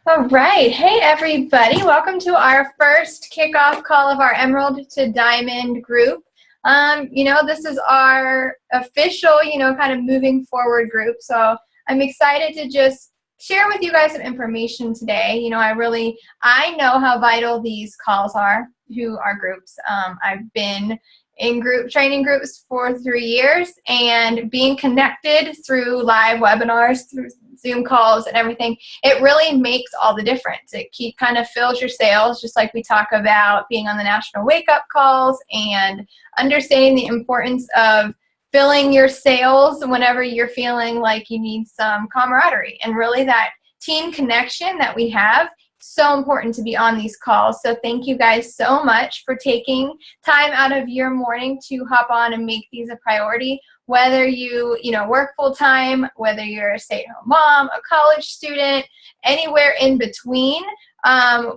All right. Hey, everybody. Welcome to our first kickoff call of our Emerald to Diamond group. This is our official, kind of moving forward group. So I'm excited to just share with you guys some information today. I know how vital these calls are to our groups. I've been in group training groups for 3 years, and being connected through live webinars, through Zoom calls and everything, it really makes all the difference. It kind of fills your sails, just like we talk about being on the national wake-up calls and understanding the importance of filling your sails whenever you're feeling like you need some camaraderie. And really that team connection that we have, so important to be on these calls. So thank you guys so much for taking time out of your morning to hop on and make these a priority. Whether you work full-time, whether you're a stay-at-home mom, a college student, anywhere in between,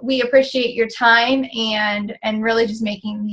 we appreciate your time and really just making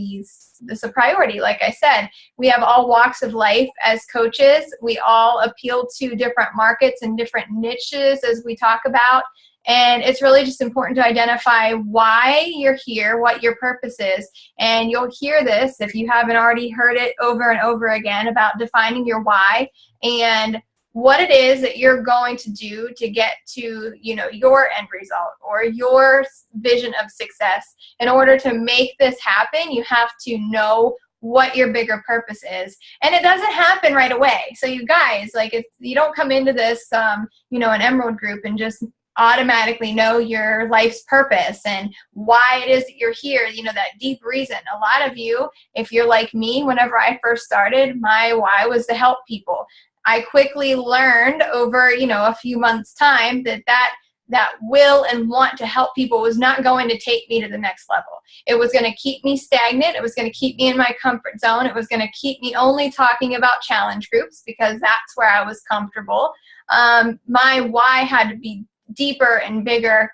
this a priority. Like I said, we have all walks of life as coaches. We all appeal to different markets and different niches, as we talk about. And it's really just important to identify why you're here, what your purpose is. And you'll hear this, if you haven't already heard it over and over again, about defining your why and what it is that you're going to do to get to, your end result or your vision of success. In order to make this happen, you have to know what your bigger purpose is. And it doesn't happen right away. So you guys, if you don't come into this, an Emerald group and just automatically know your life's purpose and why it is that you're here, that deep reason. A lot of you, if you're like me, whenever I first started, my why was to help people. I quickly learned over, a few months' time that will and want to help people was not going to take me to the next level. It was going to keep me stagnant. It was going to keep me in my comfort zone. It was going to keep me only talking about challenge groups because that's where I was comfortable. My why had to be deeper and bigger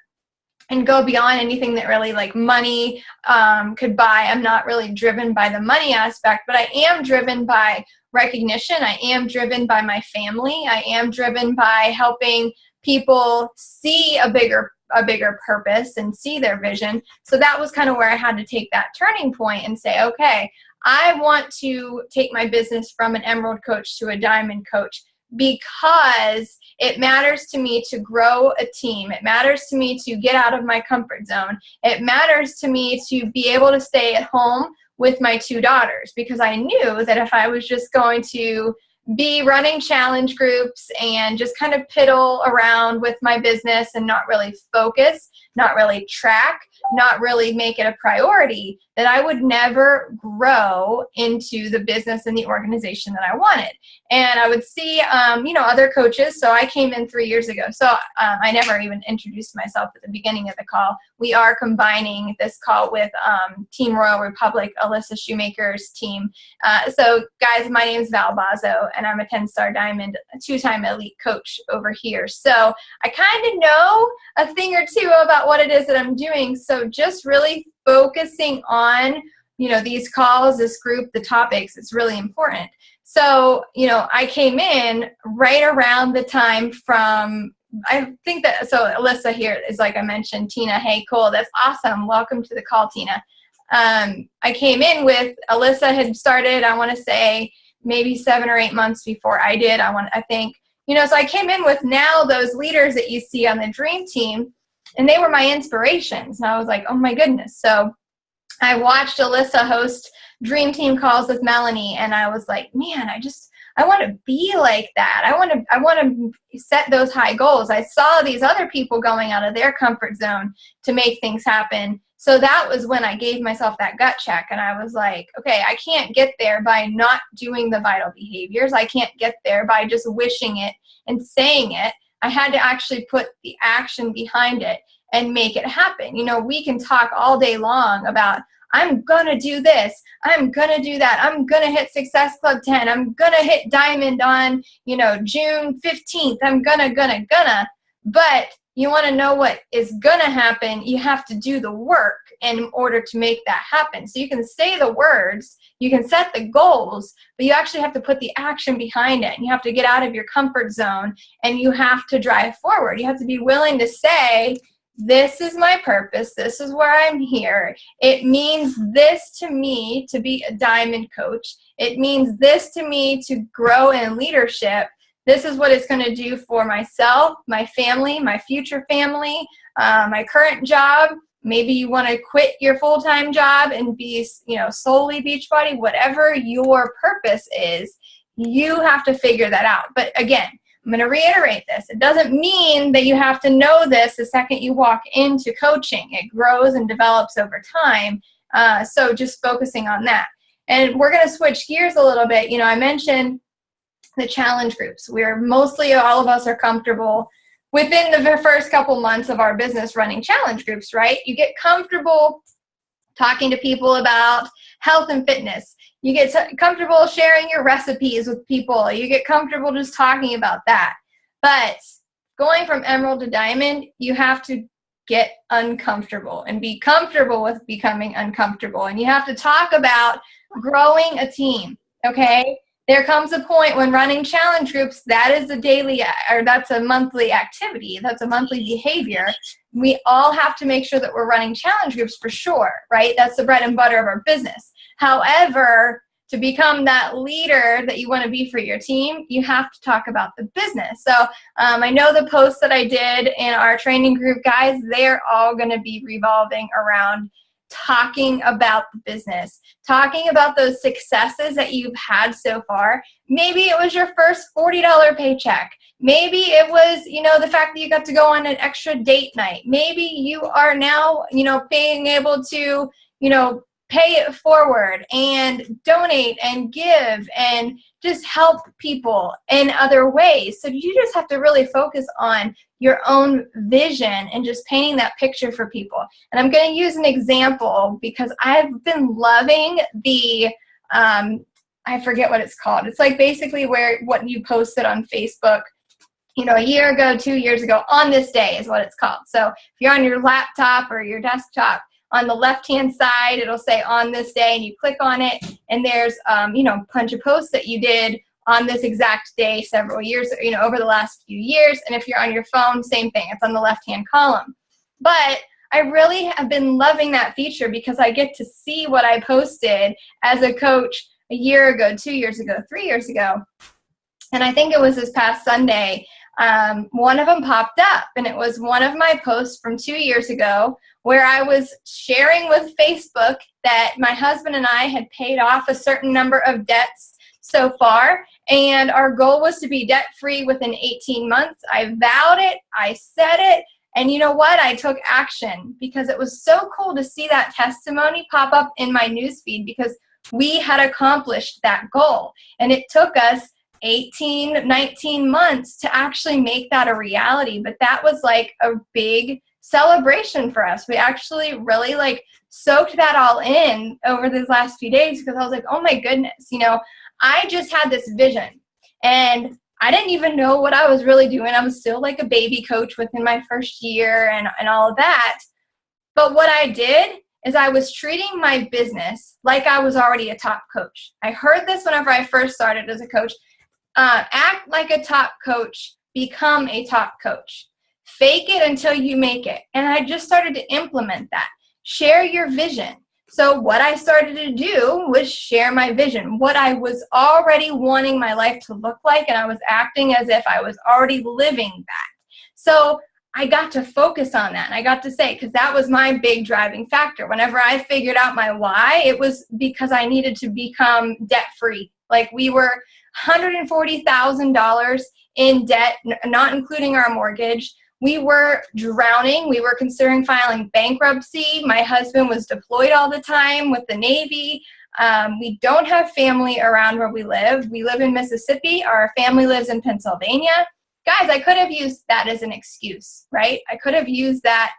and go beyond anything that really money could buy. I'm not really driven by the money aspect, but I am driven by recognition. I am driven by my family. I am driven by helping people see a bigger purpose and see their vision. So that was kind of where I had to take that turning point and say, okay, I want to take my business from an Emerald coach to a Diamond coach, because it matters to me to grow a team. It matters to me to get out of my comfort zone. It matters to me to be able to stay at home with my 2 daughters, because I knew that if I was just going to be running challenge groups and just kind of piddle around with my business and not really focus, not really track, not really make it a priority, that I would never grow into the business and the organization that I wanted. And I would see, other coaches. So I came in 3 years ago. So I never even introduced myself at the beginning of the call. We are combining this call with Team Royal Republic, Alyssa Shoemaker's team. So guys, my name is Val Bazo, and I'm a 10-star Diamond, a 2-time elite coach over here. So I kind of know a thing or two about what it is that I'm doing. So just really focusing on, these calls, this group, the topics, it's really important. So, I came in right around the time from, I think that, so Alyssa here is, like I mentioned, Tina, hey, cool, that's awesome. Welcome to the call, Tina. I came in with, Alyssa had started, I want to say, maybe 7 or 8 months before I did. I think, so I came in with now those leaders that you see on the Dream Team, and they were my inspirations. And I was like, oh my goodness. So I watched Alyssa host Dream Team calls with Melanie, and I was like, man, I want to be like that. I want to set those high goals. I saw these other people going out of their comfort zone to make things happen. So that was when I gave myself that gut check, and I was like, okay, I can't get there by not doing the vital behaviors. I can't get there by just wishing it and saying it. I had to actually put the action behind it and make it happen. We can talk all day long about, I'm going to do this, I'm going to do that, I'm going to hit Success Club 10, I'm going to hit Diamond on, June 15th, I'm gonna. But you want to know what is going to happen, you have to do the work in order to make that happen. So you can say the words, you can set the goals, but you actually have to put the action behind it. And you have to get out of your comfort zone, and you have to drive forward. You have to be willing to say, this is my purpose. This is where I'm here. It means this to me to be a diamond coach. It means this to me to grow in leadership. This is what it's going to do for myself, my family, my future family, my current job. Maybe you want to quit your full-time job and be, solely Beachbody. Whatever your purpose is, you have to figure that out. But again, I'm going to reiterate this. It doesn't mean that you have to know this the second you walk into coaching. It grows and develops over time. So just focusing on that. And we're going to switch gears a little bit. I mentioned the challenge groups. We're mostly, all of us are comfortable within the first couple months of our business running challenge groups, right? You get comfortable talking to people about health and fitness. You get comfortable sharing your recipes with people. You get comfortable just talking about that. But going from emerald to diamond, you have to get uncomfortable and be comfortable with becoming uncomfortable. And you have to talk about growing a team, okay? There comes a point when running challenge groups, that is a daily, or that's a monthly activity. That's a monthly behavior. We all have to make sure that we're running challenge groups for sure, right? That's the bread and butter of our business. However, to become that leader that you want to be for your team, you have to talk about the business. So I know the posts that I did in our training group, guys, they're all going to be revolving around talking about the business, talking about those successes that you've had so far. Maybe it was your first $40 paycheck. Maybe it was, the fact that you got to go on an extra date night. Maybe you are now, being able to, pay it forward and donate and give and just help people in other ways. So you just have to really focus on your own vision and just painting that picture for people. And I'm going to use an example because I've been loving the, I forget what it's called. It's like basically what you posted on Facebook, a year ago, 2 years ago, on this day is what it's called. So if you're on your laptop or your desktop, on the left-hand side, it'll say on this day, and you click on it, and there's, bunch of posts that you did on this exact day several years, over the last few years. And if you're on your phone, same thing. It's on the left-hand column. But I really have been loving that feature because I get to see what I posted as a coach a year ago, 2 years ago, 3 years ago. And I think it was this past Sunday, one of them popped up, and it was one of my posts from 2 years ago where I was sharing with Facebook that my husband and I had paid off a certain number of debts so far, and our goal was to be debt-free within 18 months. I vowed it, I said it, and you know what? I took action because it was so cool to see that testimony pop up in my newsfeed because we had accomplished that goal, and it took us 18, 19 months to actually make that a reality. But that was like a big celebration for us. We actually really soaked that all in over these last few days because I was like, oh my goodness, I just had this vision and I didn't even know what I was really doing. I was still like a baby coach within my first year and all of that. But what I did is I was treating my business like I was already a top coach. I heard this whenever I first started as a coach. Act like a top coach, become a top coach. Fake it until you make it. And I just started to implement that. Share your vision. So what I started to do was share my vision, what I was already wanting my life to look like, and I was acting as if I was already living that. So I got to focus on that, and I got to say, because that was my big driving factor. Whenever I figured out my why, it was because I needed to become debt-free. Like we were $140,000 in debt, not including our mortgage. We were drowning. We were considering filing bankruptcy. My husband was deployed all the time with the Navy. We don't have family around where we live. We live in Mississippi. Our family lives in Pennsylvania. Guys, I could have used that as an excuse, right? I could have used that.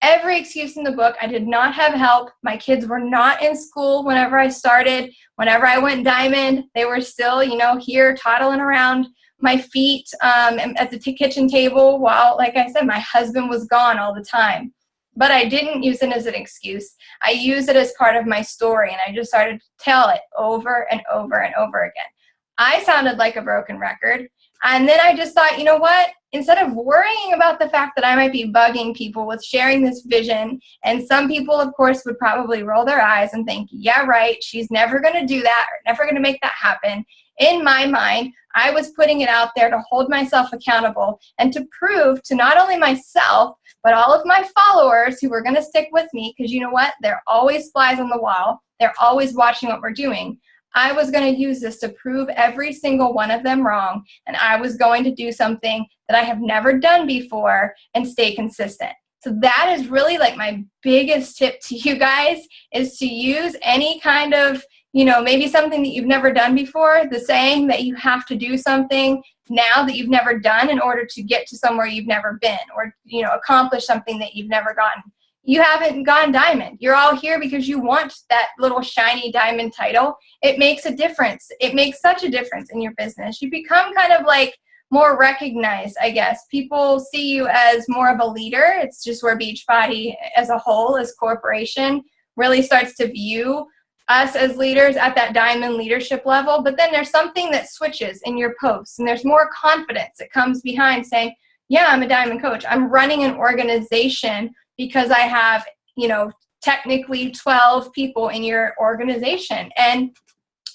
Every excuse in the book. I did not have help. My kids were not in school whenever I started. Whenever I went diamond, they were still, here toddling around my feet at the kitchen table while, like I said, my husband was gone all the time. But I didn't use it as an excuse. I used it as part of my story, and I just started to tell it over and over and over again. I sounded like a broken record. And then I just thought, you know what? Instead of worrying about the fact that I might be bugging people with sharing this vision, and some people, of course, would probably roll their eyes and think, yeah, right, she's never going to do that or never going to make that happen. In my mind, I was putting it out there to hold myself accountable and to prove to not only myself, but all of my followers who were going to stick with me, because you know what? They're always flies on the wall. They're always watching what we're doing. I was going to use this to prove every single one of them wrong, and I was going to do something that I have never done before and stay consistent. So that is really like my biggest tip to you guys, is to use any kind of, maybe something that you've never done before, the saying that you have to do something now that you've never done in order to get to somewhere you've never been, or, accomplish something that you've never gotten. You haven't gone diamond. You're all here because you want that little shiny diamond title. It makes a difference. It makes such a difference in your business. You become kind of like more recognized, I guess. People see you as more of a leader. It's just where Beachbody as a whole, as corporation, really starts to view us as leaders at that diamond leadership level. But then there's something that switches in your posts, and there's more confidence that comes behind saying, yeah, I'm a diamond coach. I'm running an organization because I have, technically 12 people in your organization. And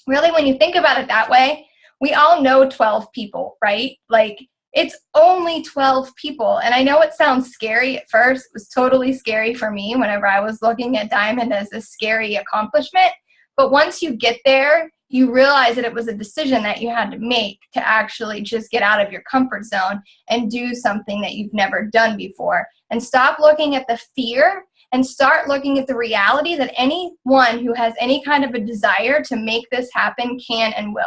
really, when you think about it that way, we all know 12 people, right? Like, it's only 12 people. And I know it sounds scary at first. It was totally scary for me whenever I was looking at diamond as a scary accomplishment. But once you get there, you realize that it was a decision that you had to make to actually just get out of your comfort zone and do something that you've never done before. And stop looking at the fear and start looking at the reality that anyone who has any kind of a desire to make this happen can and will.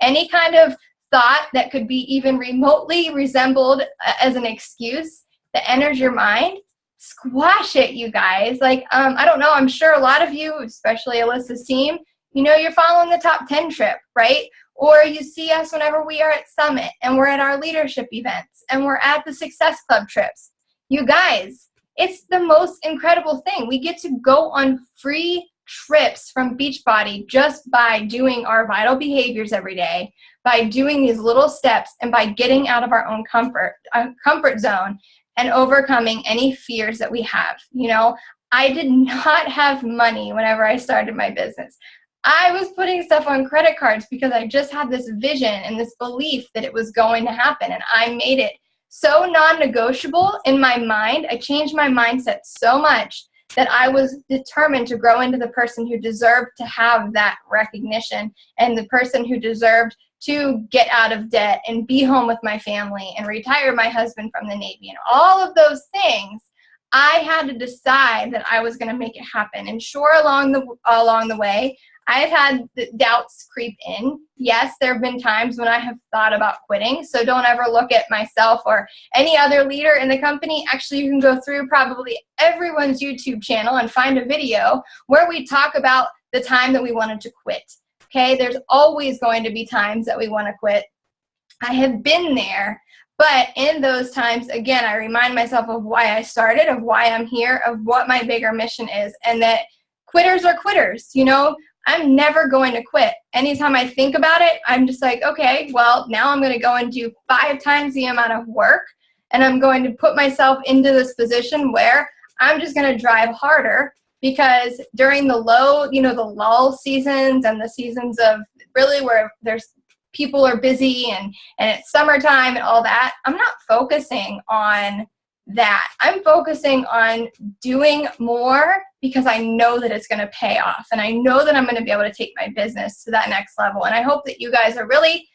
Any kind of thought that could be even remotely resembled as an excuse that enters your mind, squash it, you guys. Like, I don't know, I'm sure a lot of you, especially Alyssa's team, you're following the top 10 trip, right? Or you see us whenever we are at Summit and we're at our leadership events and we're at the Success Club trips. You guys, it's the most incredible thing. We get to go on free trips from Beachbody just by doing our vital behaviors every day, by doing these little steps, and by getting out of our own comfort zone and overcoming any fears that we have. I did not have money whenever I started my business. I was putting stuff on credit cards because I just had this vision and this belief that it was going to happen, and I made it so non-negotiable in my mind. I changed my mindset so much that I was determined to grow into the person who deserved to have that recognition, and the person who deserved to get out of debt and be home with my family and retire my husband from the Navy and all of those things. I had to decide that I was going to make it happen. And sure, along the way, I've had the doubts creep in. Yes, there have been times when I have thought about quitting. So don't ever look at myself or any other leader in the company. Actually, you can go through probably everyone's YouTube channel and find a video where we talk about the time that we wanted to quit. Okay, there's always going to be times that we want to quit. I have been there. But in those times, again, I remind myself of why I started, of why I'm here, of what my bigger mission is, and that quitters are quitters. I'm never going to quit. Anytime I think about it, I'm just like, okay, well, now I'm going to go and do 5 times the amount of work, and I'm going to put myself into this position where I'm just going to drive harder, because during the the lull seasons and the seasons of really where people are busy and it's summertime and all that, I'm not focusing on that. I'm focusing on doing more because I know that it's going to pay off, and I know that I'm going to be able to take my business to that next level. And I hope that you guys are really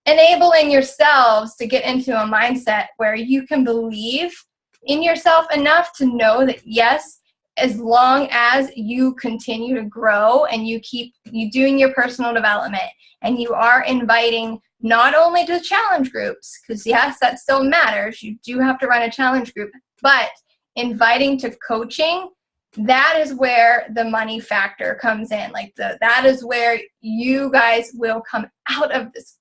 enabling yourselves to get into a mindset where you can believe in yourself enough to know that, yes, as long as you continue to grow and you keep doing your personal development, and you are inviting not only to challenge groups, because yes, that still matters, you do have to run a challenge group, but inviting to coaching, that is where the money factor comes in. That is where you guys will come out of this,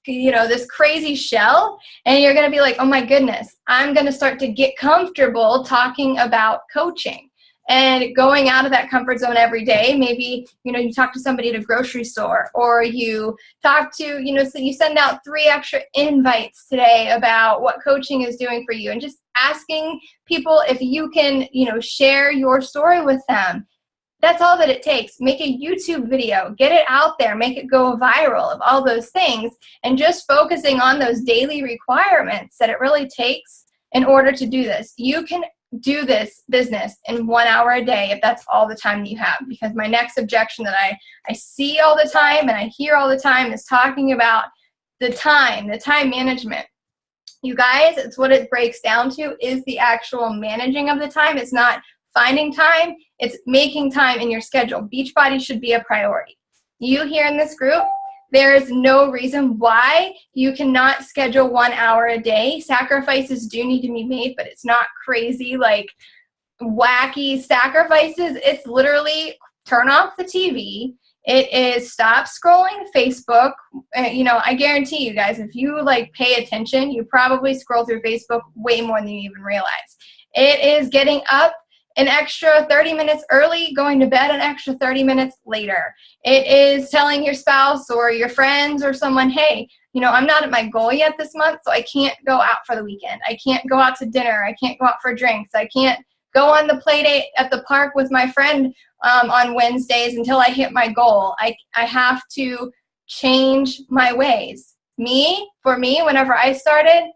this crazy shell, and you're going to be like, oh my goodness, I'm going to start to get comfortable talking about coaching. and going out of that comfort zone every day. Maybe, you talk to somebody at a grocery store, or you talk to, so you send out 3 extra invites today about what coaching is doing for you, and just asking people if you can, share your story with them. That's all that it takes. Make a YouTube video, get it out there, make it go viral, of all those things, and just focusing on those daily requirements that it really takes in order to do this. You can do this business in 1 hour a day if that's all the time that you have. Because my next objection that I see all the time and I hear all the time is talking about the time management. You guys, it's what it breaks down to, is the actual managing of the time. It's not finding time, it's making time in your schedule. Beachbody should be a priority. You here in this group, there is no reason why you cannot schedule 1 hour a day. Sacrifices do need to be made, but it's not crazy, like wacky sacrifices. It's literally turn off the TV. It is stop scrolling Facebook. I guarantee you guys, if you pay attention, you probably scroll through Facebook way more than you even realize. It is getting up an extra 30 minutes early, going to bed an extra 30 minutes later. It is telling your spouse or your friends or someone, hey, I'm not at my goal yet this month, so I can't go out for the weekend. I can't go out to dinner. I can't go out for drinks. I can't go on the play date at the park with my friend on Wednesdays until I hit my goal. I have to change my ways. For me, whenever I started,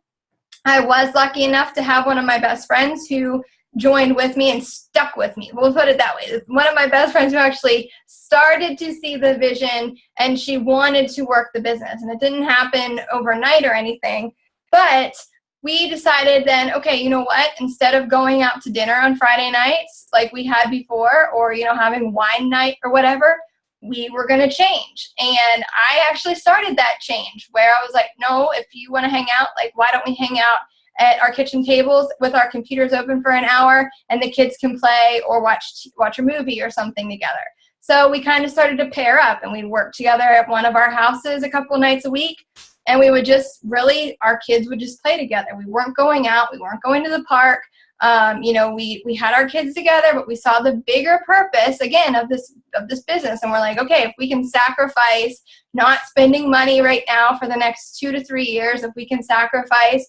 I was lucky enough to have one of my best friends who joined with me and stuck with me. We'll put it that way. One of my best friends who actually started to see the vision, and she wanted to work the business. And it didn't happen overnight or anything, but we decided then, okay, you know what? Instead of going out to dinner on Friday nights like we had before, or, having wine night or whatever, we were going to change. And I actually started that change where I was like, no, if you want to hang out, why don't we hang out at our kitchen tables with our computers open for an hour, and the kids can play or watch a movie or something together. So we kind of started to pair up, and we'd work together at one of our houses a couple nights a week, and we would just our kids would just play together. We weren't going out. We weren't going to the park. We had our kids together, but we saw the bigger purpose, again, of this business. And we're like, okay, if we can sacrifice not spending money right now for the next 2 to 3 years, if we can sacrifice,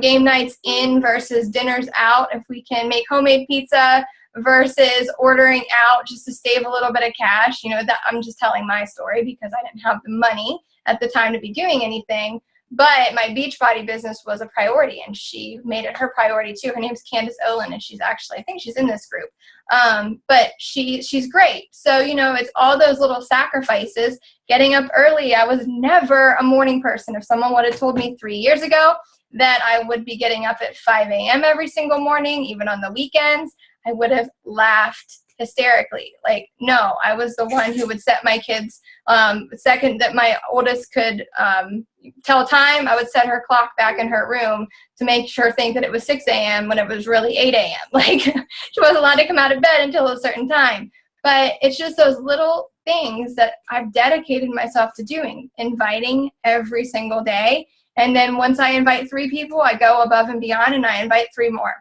game nights in versus dinners out, if we can make homemade pizza versus ordering out just to save a little bit of cash, that I'm just telling my story because I didn't have the money at the time to be doing anything. But my Beachbody business was a priority, and she made it her priority too. Her name's Candace Olin, and she's actually, I think she's in this group. But she's great. So, it's all those little sacrifices. Getting up early. I was never a morning person. If someone would have told me 3 years ago that I would be getting up at 5 a.m. every single morning, even on the weekends, I would have laughed hysterically. No, I was the one who would set my kids, second that my oldest could tell time, I would set her clock back in her room to make her think that it was 6 a.m. when it was really 8 a.m. She wasn't allowed to come out of bed until a certain time. But it's just those little things that I've dedicated myself to doing, inviting every single day. And then once I invite 3 people, I go above and beyond and I invite 3 more.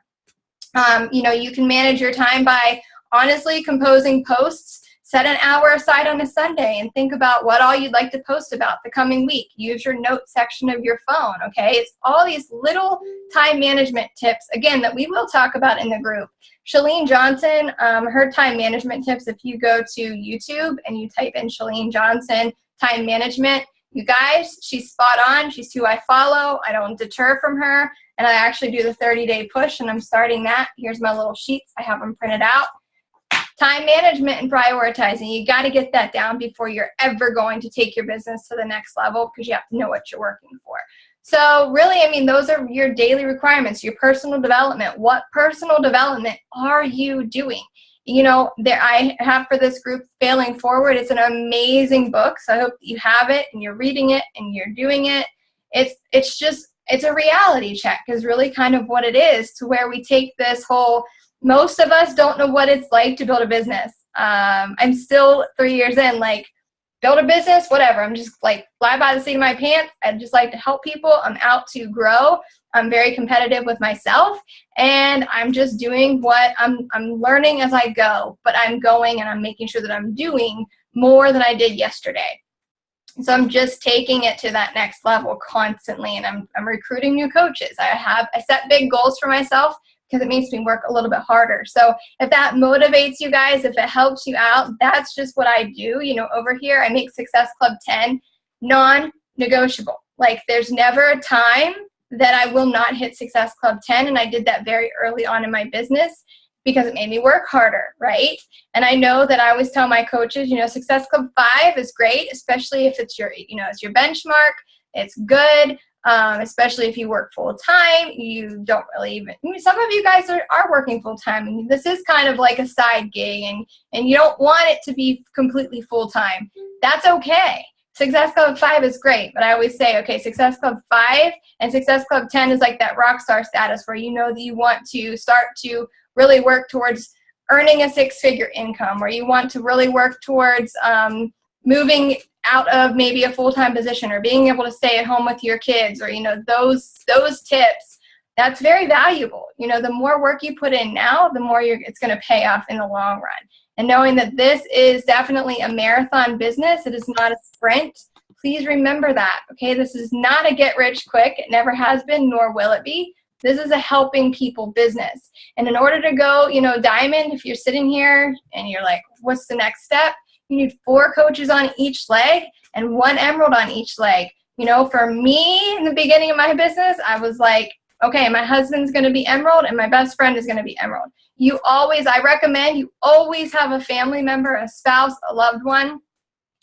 You can manage your time by honestly composing posts. Set an hour aside on a Sunday and think about what all you'd like to post about the coming week. Use your notes section of your phone, okay? It's all these little time management tips, again, that we will talk about in the group. Chalene Johnson, her time management tips, if you go to YouTube and you type in Chalene Johnson time management, you guys, she's spot on. She's who I follow. I don't deter from her. And I actually do the 30-day push, and I'm starting that. Here's my little sheets. I have them printed out. Time management and prioritizing. You got to get that down before you're ever going to take your business to the next level, because you have to know what you're working for. So really, those are your daily requirements, your personal development. What personal development are you doing? I have for this group, Failing Forward. It's an amazing book. So I hope you have it and you're reading it and you're doing it. It's a reality check is really kind of what it is, to where we take this whole, most of us don't know what it's like to build a business. I'm still 3 years in, build a business, whatever. I'm just fly by the seat of my pants. I just like to help people. I'm out to grow. I'm very competitive with myself, and I'm just doing what I'm learning as I go, but I'm going and I'm making sure that I'm doing more than I did yesterday. So I'm just taking it to that next level constantly, and I'm recruiting new coaches. I set big goals for myself because it makes me work a little bit harder. So if that motivates you guys, if it helps you out, that's just what I do. Over here, I make Success Club 10 non-negotiable. Like, there's never a time that I will not hit Success Club 10, and I did that very early on in my business because it made me work harder, right? And I know that I always tell my coaches, Success Club 5 is great, especially if it's it's your benchmark. It's good. Especially if you work full-time. You don't really even, some of you guys are working full-time, and this is kind of like a side gig, and you don't want it to be completely full-time. That's okay. Success Club 5 is great, but I always say, okay, Success Club 5 and Success Club 10 is like that rock star status where you know that you want to start to really work towards earning a six-figure income, or you want to really work towards moving out of maybe a full-time position, or being able to stay at home with your kids, or those tips. That's very valuable. The more work you put in now, the more it's going to pay off in the long run. And knowing that this is definitely a marathon business, it is not a sprint. Please remember that. Okay, this is not a get rich quick. It never has been, nor will it be. This is a helping people business. And in order to go, diamond, if you're sitting here and you're like, what's the next step? You need 4 coaches on each leg and 1 emerald on each leg. For me, in the beginning of my business, I was like, okay, my husband's going to be emerald and my best friend is going to be emerald. I recommend you always have a family member, a spouse, a loved one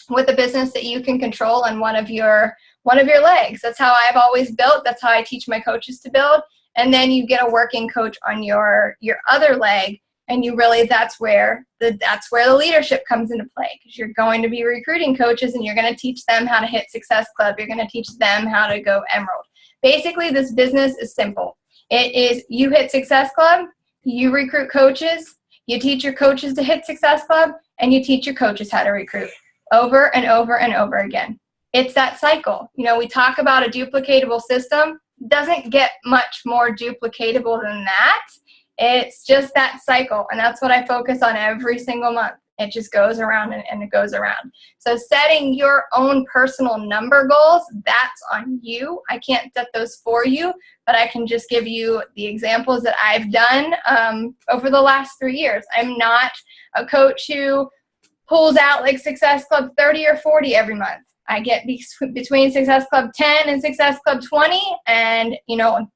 with a business that you can control on one of your legs. That's how I've always built. That's how I teach my coaches to build. And then you get a working coach on your other leg. And that's where the leadership comes into play, because you're going to be recruiting coaches and you're going to teach them how to hit Success Club. You're going to teach them how to go emerald. Basically, this business is simple. It is, you hit Success Club, you recruit coaches, you teach your coaches to hit Success Club, and you teach your coaches how to recruit over and over and over again. It's that cycle. We talk about a duplicatable system. Doesn't get much more duplicatable than that. It's just that cycle, and that's what I focus on every single month. It just goes around and it goes around. So setting your own personal number goals, that's on you. I can't set those for you, but I can just give you the examples that I've done over the last 3 years. I'm not a coach who pulls out like Success Club 30 or 40 every month. I get between Success Club 10 and Success Club 20, and,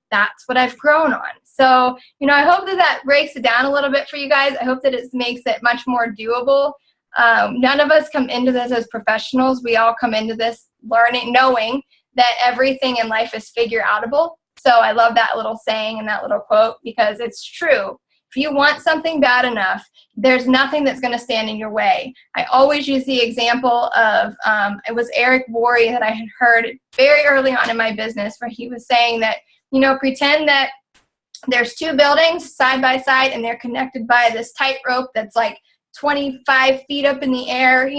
that's what I've grown on. So, I hope that breaks it down a little bit for you guys. I hope that it makes it much more doable. None of us come into this as professionals. We all come into this knowing that everything in life is figure outable. So I love that little saying and that little quote, because it's true. If you want something bad enough, there's nothing that's going to stand in your way. I always use the example of, it was Eric Worre that I had heard very early on in my business, where he was saying that, pretend that there's 2 buildings side by side and they're connected by this tightrope that's like 25 feet up in the air,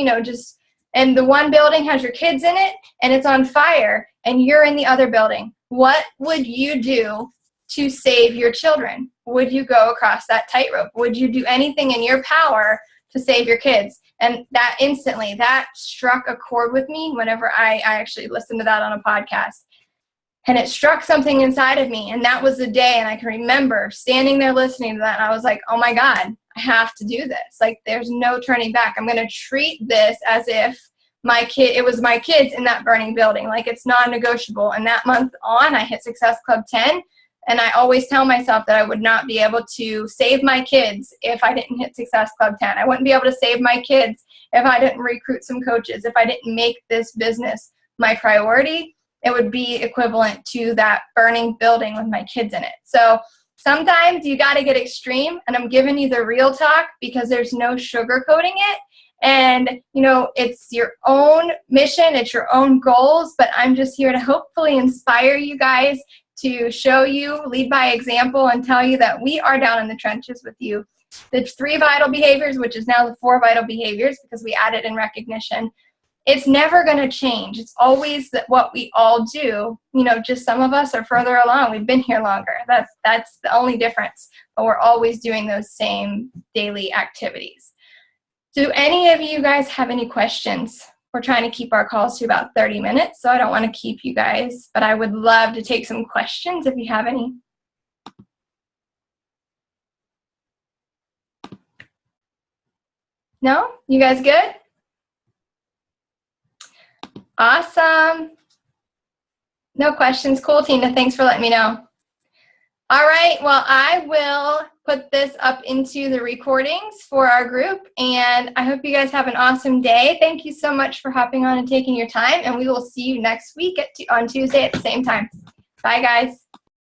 and the one building has your kids in it and it's on fire and you're in the other building. What would you do to save your children? Would you go across that tightrope? Would you do anything in your power to save your kids? And that instantly, that struck a chord with me whenever I actually listened to that on a podcast. And it struck something inside of me. And that was the day. And I can remember standing there listening to that. And I was like, oh my God, I have to do this. Like, there's no turning back. I'm going to treat this as if it was my kids in that burning building. Like, it's non-negotiable. And that month on, I hit Success Club 10. And I always tell myself that I would not be able to save my kids if I didn't hit Success Club 10. I wouldn't be able to save my kids if I didn't recruit some coaches, if I didn't make this business my priority. It would be equivalent to that burning building with my kids in it. So sometimes you got to get extreme, and I'm giving you the real talk because there's no sugarcoating it. And, it's your own mission, it's your own goals, but I'm just here to hopefully inspire you guys, to show you, lead by example, and tell you that we are down in the trenches with you. The 3 vital behaviors, which is now the 4 vital behaviors because we added in recognition, it's never going to change. It's always what we all do. You know, just some of us are further along. We've been here longer. That's the only difference. But we're always doing those same daily activities. Do any of you guys have any questions? We're trying to keep our calls to about 30 minutes, so I don't want to keep you guys, but I would love to take some questions if you have any. No? You guys good? Awesome. No questions. Cool, Tina. Thanks for letting me know. All right. Well, I will put this up into the recordings for our group, and I hope you guys have an awesome day. Thank you so much for hopping on and taking your time, and we will see you next week on Tuesday at the same time. Bye, guys.